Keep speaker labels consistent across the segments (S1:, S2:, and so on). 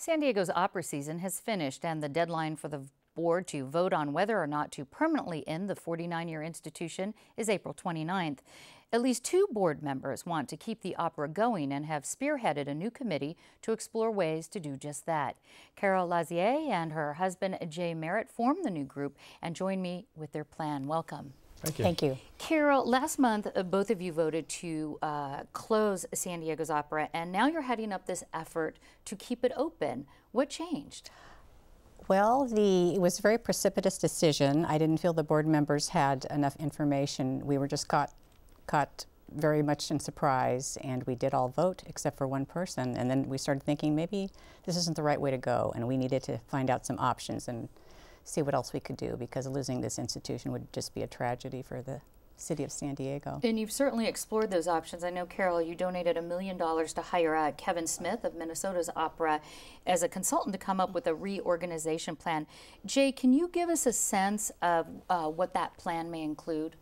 S1: San Diego's opera season has finished, and the deadline for the board to vote on whether or not to permanently end the 49-year institution is April 29th. At least two board members want to keep the opera going and have spearheaded a new committee to explore ways to do just that. Carol Lazier and her husband Jay Merritt formed the new group and joined me with their plan. Welcome.
S2: Thank you.
S3: Thank you.
S1: Carol, last month, both of you voted to close San Diego's opera, and now you're heading up this effort to keep it open. What changed?
S3: Well, it was a very precipitous decision. I didn't feel the board members had enough information. We were just caught very much in surprise, and we did all vote except for one person. And then we started thinking maybe this isn't the right way to go, and we needed to find out some options and see what else we could do, because losing this institution would just be a tragedy for the city of San Diego.
S1: And you've certainly explored those options. I know, Carol, you donated $1 million to hire Kevin Smith of Minnesota's opera as a consultant to come up with a reorganization plan. Jay, can you give us a sense of what that plan may include?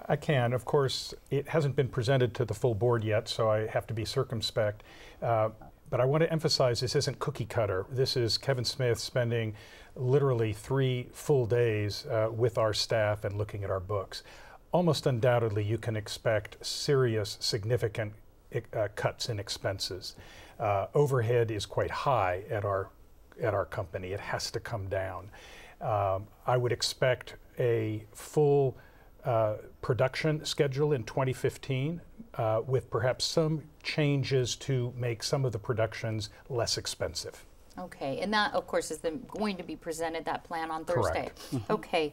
S2: I can. Of course, it hasn't been presented to the full board yet, so I have to be circumspect. But I want to emphasize this isn't cookie cutter. This is Kevin Smith spending literally 3 full days with our staff and looking at our books. Almost undoubtedly, you can expect serious, significant cuts in expenses. Overhead is quite high at our company. It has to come down. I would expect a full production schedule in 2015 with perhaps some changes to make some of the productions less expensive.
S1: Okay, and that, of course, is going to be presented, that plan, on Thursday.
S2: Correct.
S1: Okay.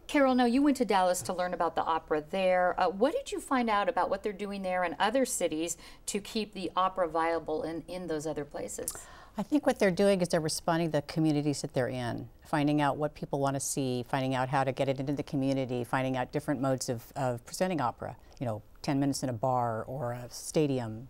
S1: Carol, now you went to Dallas to learn about the opera there. What did you find out about what they're doing there in other cities to keep the opera viable in those other places?
S3: I think what they're doing is they're responding to the communities that they're in, finding out what people want to see, finding out how to get it into the community, finding out different modes of presenting opera. 10 minutes in a bar or a stadium,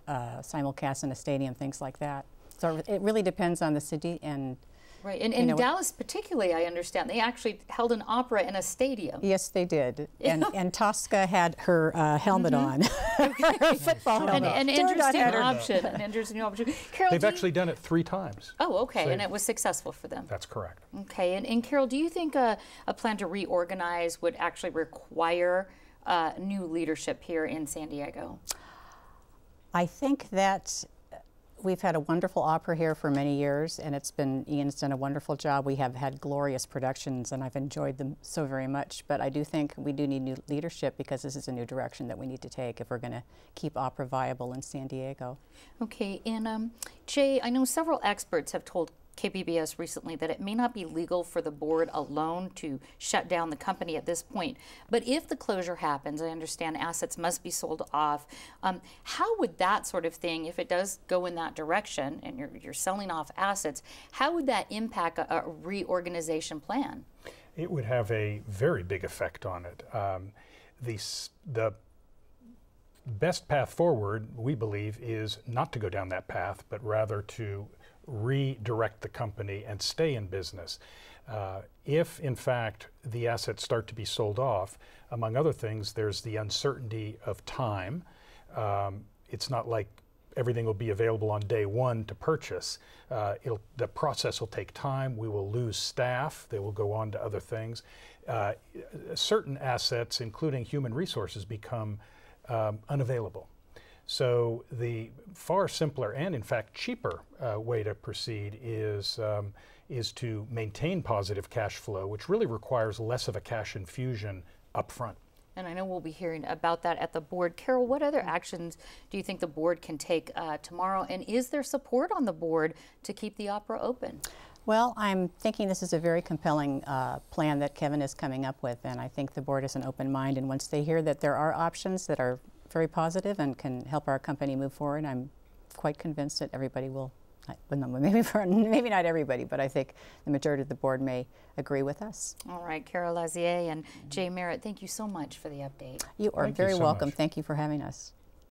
S3: simulcast in a stadium, things like that. So it really depends on the city and.
S1: Right, and in Dallas particularly, I understand, they actually held an opera in a stadium.
S3: Yes, they did. And Tosca had her helmet on, her football helmet.
S1: An interesting option. An interesting option. Carol,
S2: they've actually done it 3 times.
S1: Oh, okay, and it was successful for them.
S2: That's correct.
S1: Okay, and Carol, do you think a plan to reorganize would actually require new leadership here in San Diego?
S3: I think that we've had a wonderful opera here for many years, and Ian's done a wonderful job. We have had glorious productions, and I've enjoyed them so very much. But I do think we do need new leadership, because this is a new direction that we need to take if we're going to keep opera viable in San Diego. Okay,
S1: and Jay, I know several experts have told KPBS recently that it may not be legal for the board alone to shut down the company at this point. But if the closure happens, I understand assets must be sold off. How would that sort of thing, if it does go in that direction and you're selling off assets, how would that impact a reorganization plan?
S2: It would have a very big effect on it. The best path forward, we believe, is not to go down that path, but rather to redirect the company and stay in business. If, in fact, the assets start to be sold off, among other things, there's the uncertainty of time. It's not like everything will be available on day one to purchase. The process will take time. We will lose staff. They will go on to other things. Certain assets, including human resources, become unavailable. So the far simpler and, in fact, cheaper way to proceed is to maintain positive cash flow, which really requires less of a cash infusion up front.
S1: And I know we'll be hearing about that at the board. Carol, what other actions do you think the board can take tomorrow? And is there support on the board to keep the opera open?
S3: Well, I'm thinking this is a very compelling plan that Kevin is coming up with, and I think the board has an open mind. And once they hear that there are options that are very positive and can help our company move forward, I'm quite convinced that everybody will, maybe not everybody, but I think the majority of the board may agree with us.
S1: All right, Carol Lazier and Jay Merritt, thank you so much for the update.
S3: You are very welcome. Thank you for having us.